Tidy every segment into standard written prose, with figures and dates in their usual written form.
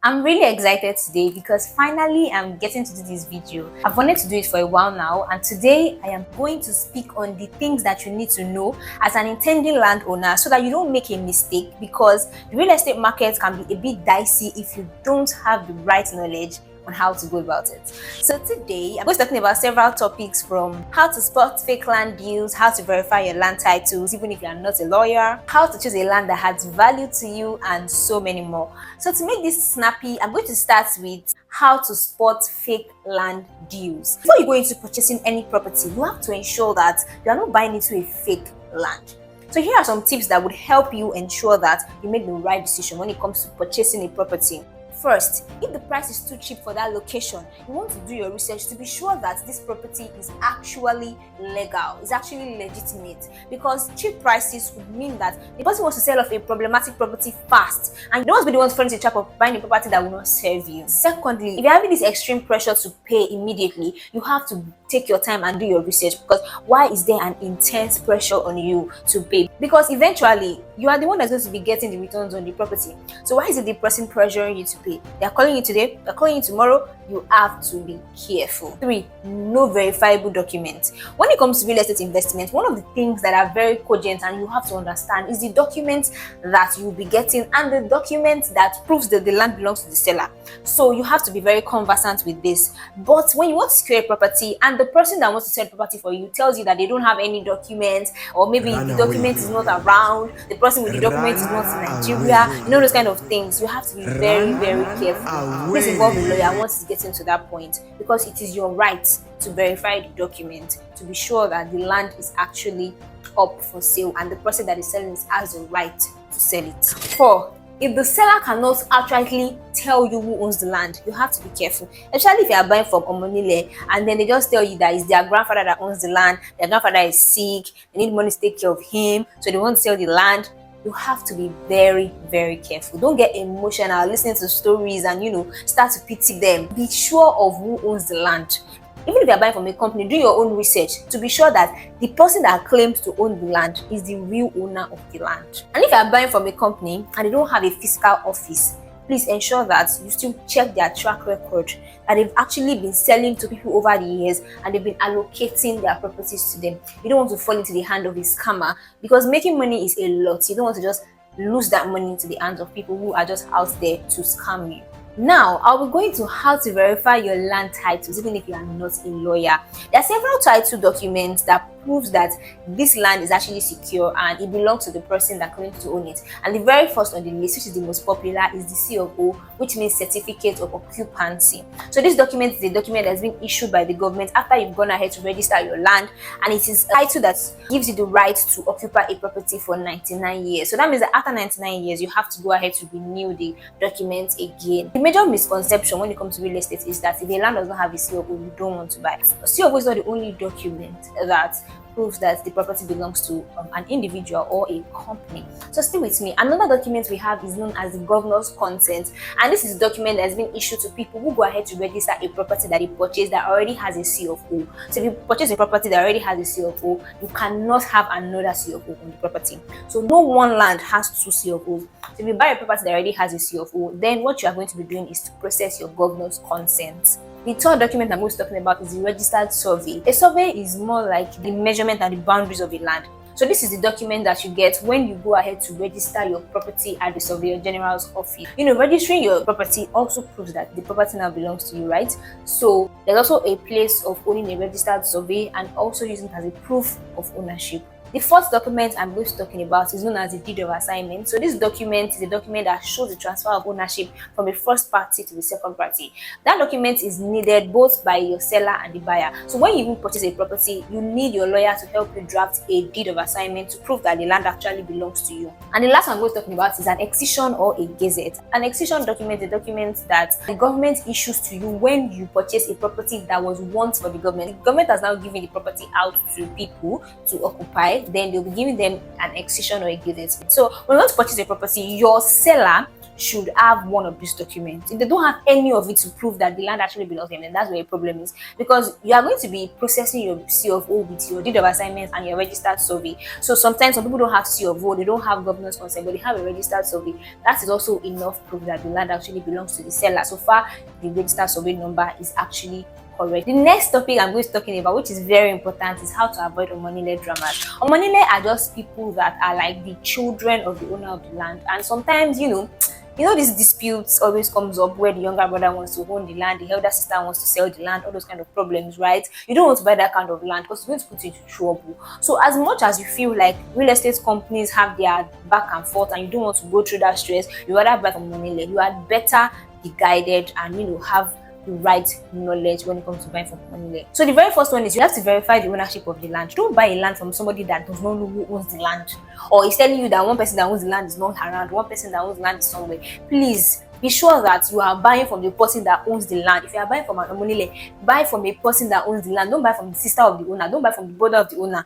I'm really excited today because finally I'm getting to do this video. I've wanted to do it for a while now, and today I am going to speak on the things that you need to know as an intending landowner so that you don't make a mistake, because the real estate market can be a bit dicey if you don't have the right knowledge on how to go about it. So today I'm going to be talking about several topics, from how to spot fake land deals, how to verify your land titles even if you are not a lawyer, how to choose a land that has value to you, and so many more. So to make this snappy, I'm going to start with how to spot fake land deals. Before you go into purchasing any property, you have to ensure that you are not buying into a fake land. So here are some tips that would help you ensure that you make the right decision when it comes to purchasing a property. First, if the price is too cheap for that location, you want to do your research to be sure that this property is actually legal, is actually legitimate, because cheap prices would mean that the person wants to sell off a problematic property fast, and you don't want to be the one to fall into the trap of buying a property that will not serve you. Secondly, if you're having this extreme pressure to pay immediately, you have to take your time and do your research, because why is there an intense pressure on you to pay? Because eventually you are the one that's going to be getting the returns on the property. So why is it the person pressuring you to pay? They're calling you today, they're calling you tomorrow. You have to be careful. 3, no verifiable documents. When it comes to real estate investment, one of the things that are very cogent and you have to understand is the documents that you'll be getting and the document that proves that the land belongs to the seller. So you have to be very conversant with this. But when you want to secure a property and the person that wants to sell the property for you tells you that they don't have any documents, or maybe the document is not around, the person with the document is not in Nigeria, those kind of things, you have to be very, very careful. Please involve a lawyer once it gets into that point, because it is your right to verify the document to be sure that the land is actually up for sale and the person that is selling it has the right to sell it. 4, if the seller cannot accurately tell you who owns the land, you have to be careful, especially if you are buying from Omoonile and then they just tell you that it's their grandfather that owns the land, their grandfather is sick, they need money to take care of him, so they want to sell the land. You have to be very, very careful. Don't get emotional listening to stories and start to pity them. Be sure of who owns the land. Even if you're buying from a company, do your own research to be sure that the person that claims to own the land is the real owner of the land. And if you're buying from a company and they don't have a physical office, please ensure that you still check their track record, that they've actually been selling to people over the years and they've been allocating their properties to them. You don't want to fall into the hand of a scammer, because making money is a lot. You don't want to just lose that money into the hands of people who are just out there to scam you. Now, I'll be going to how to verify your land titles even if you are not a lawyer. There are several title documents that proves that this land is actually secure and it belongs to the person that claims to own it. And the very first on the list, which is the most popular, is the COO, which means Certificate of Occupancy. So this document is a document that's been issued by the government after you've gone ahead to register your land, and it is a title that gives you the right to occupy a property for 99 years. So that means that after 99 years, you have to go ahead to renew the document again. The major misconception when it comes to real estate is that if a land does not have a COO, you don't want to buy it. A COO is not the only document that proves that the property belongs to an individual or a company. So stay with me. Another document we have is known as the governor's consent, and this is a document that has been issued to people who go ahead to register a property that they purchase that already has a COO. So if you purchase a property that already has a COO, you cannot have another COO on the property. So no one land has 2 COOs. So if you buy a property that already has a COO, then what you are going to be doing is to process your governor's consent. The third document I'm going to be talking about is the registered survey. A survey is more like the measurement and the boundaries of a land. So this is the document that you get when you go ahead to register your property at the Surveyor General's office. Registering your property also proves that the property now belongs to you, right? So there's also a place of owning a registered survey and also using it as a proof of ownership. The fourth document I'm going to be talking about is known as the deed of assignment. So this document is a document that shows the transfer of ownership from the first party to the second party. That document is needed both by your seller and the buyer. So when you even purchase a property, you need your lawyer to help you draft a deed of assignment to prove that the land actually belongs to you. And the last one I'm going to talk about is an excision or a gazette. An excision document is a document that the government issues to you when you purchase a property that was once for the government. The government has now given the property out to people to occupy. Then they'll be giving them an excision or a gazette. So when you want to purchase a property, your seller should have one of these documents. If they don't have any of it to prove that the land actually belongs to them, then that's where the problem is. Because you are going to be processing your C of O with your deed of assignment and your registered survey. So sometimes some people don't have C of O, they don't have governor's consent, but they have a registered survey. That is also enough proof that the land actually belongs to the seller. So far, the registered survey number is actually correct. The next topic I'm going to be talking about, which is very important, is how to avoid Omoonile dramas. Omoonile are just people that are like the children of the owner of the land, and sometimes these disputes always comes up where the younger brother wants to own the land, the elder sister wants to sell the land, all those kind of problems, right? You don't want to buy that kind of land because it's going to put you into trouble. So as much as you feel like real estate companies have their back and forth and you don't want to go through that stress, you rather buy from Omoonile. You had better be guided and have the right knowledge when it comes to buying from Omoonile. So the very first one is you have to verify the ownership of the land. Don't buy a land from somebody that does not know who owns the land, or is telling you that one person that owns the land is not around, one person that owns the land is somewhere. Please be sure that you are buying from the person that owns the land. If you are buying from an Omoonile, buy from a person that owns the land. Don't buy from the sister of the owner. Don't buy from the brother of the owner.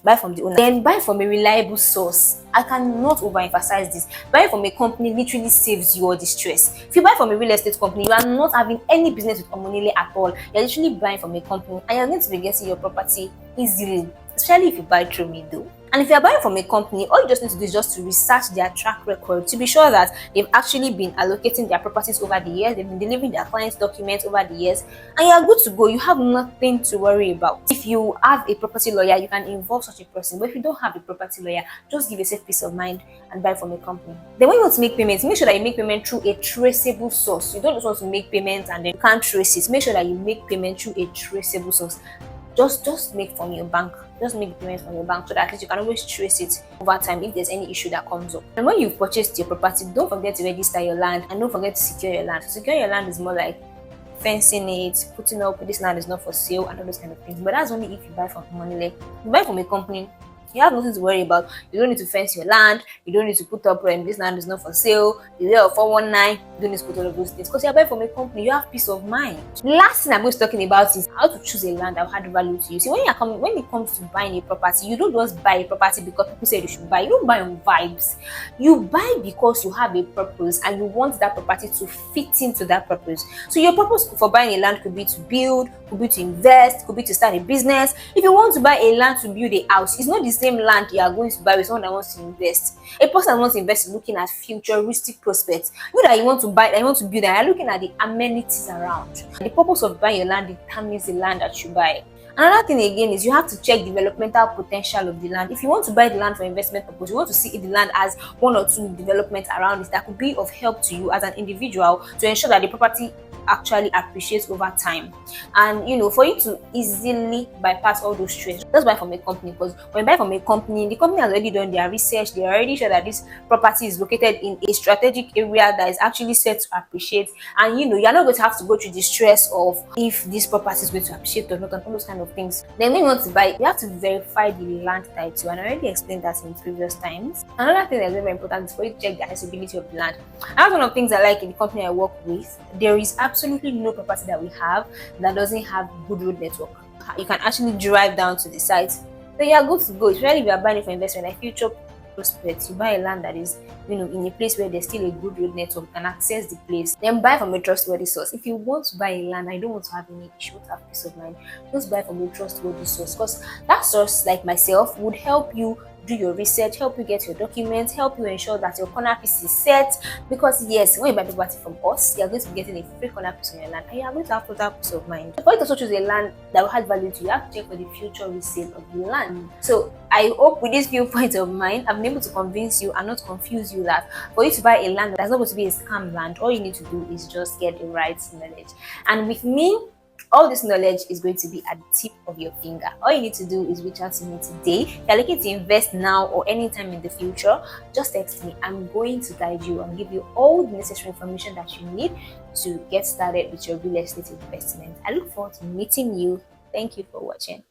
Buy from the owner. Then buy from a reliable source. I cannot overemphasize this. Buying from a company literally saves you all the stress. If you buy from a real estate company, you are not having any business with Omoonile at all. You're literally buying from a company and you're going to be getting your property easily, especially if you buy through me though. And if you're buying from a company, all you just need to do is just to research their track record to be sure that they've actually been allocating their properties over the years, they've been delivering their clients' documents over the years, and you're good to go. You have nothing to worry about. If you have a property lawyer, you can involve such a person. But if you don't have a property lawyer, just give yourself peace of mind and buy from a company. Then when you want to make payments, make sure that you make payment through a traceable source. You don't just want to make payments and then you can't trace it. Make sure that you make payment through a traceable source. Just make from your bank. Just make payments from your bank so that at least you can always trace it over time if there's any issue that comes up. And when you've purchased your property, don't forget to register your land and don't forget to secure your land. Secure your land is more like fencing it, putting up this land is not for sale and all those kind of things. But that's only if you buy from Omoonile. If you buy from a company, you have nothing to worry about. You don't need to fence your land. You don't need to put up this land is not for sale. The way of 419, you don't need to put all of those things because you're buying from a company. You have peace of mind. The last thing I'm going to be talking about is how to choose a land that will add value to you. See, when it comes to buying a property, you don't just buy a property because people say you should buy. You don't buy on vibes. You buy because you have a purpose and you want that property to fit into that purpose. So your purpose for buying a land could be to build, could be to invest, could be to start a business. If you want to buy a land to build a house, it's not the same land you are going to buy with someone that wants to invest. A person that wants to invest is looking at futuristic prospects. You that you want to buy, that you want to build, and you're looking at the amenities around. The purpose of buying your land determines the land that you buy. Another thing again is you have to check developmental potential of the land. If you want to buy the land for investment purpose, you want to see if the land has one or two developments around it that could be of help to you as an individual to ensure that the property actually appreciates over time. And for you to easily bypass all those trends, just buy from a company, because when you buy from a company, the company has already done their research. They're already sure that this property is located in a strategic area that is actually set to appreciate, and you're not going to have to go through the stress of if this property is going to appreciate or not and all those kind of things. Then when you want to buy, you have to verify the land title, and I already explained that in previous times. Another thing that's very important is for you to check the accessibility of the land. And that's one of the things I like in the company I work with. There is absolutely no property that we have that doesn't have good road network. You can actually drive down to the site, so you're good to go. Especially if you are buying it for investment, like future prospects, you buy a land that is in a place where there's still a good road network, you can access the place. Then buy from a trustworthy source. If you want to buy a land, I don't want to have any issue, to have peace of mind, just buy from a trustworthy source, because that source, like myself, would help you do your research, help you get your documents, help you ensure that your corner piece is set. Because yes, when you buy property from us, you're going to be getting a free corner piece on your land and you're going to have total peace of mind. For you to also choose a land that will add value to you, you have to check for the future resale of the land. So I hope with this few points of mine, I've been able to convince you and not confuse you that for you to buy a land that's not going to be a scam land, all you need to do is just get the right knowledge. And with me, all this knowledge is going to be at the tip of your finger. All you need to do is reach out to me today. If you're looking to invest now or anytime in the future, just text me. I'm going to guide you and give you all the necessary information that you need to get started with your real estate investment. I look forward to meeting you. Thank you for watching.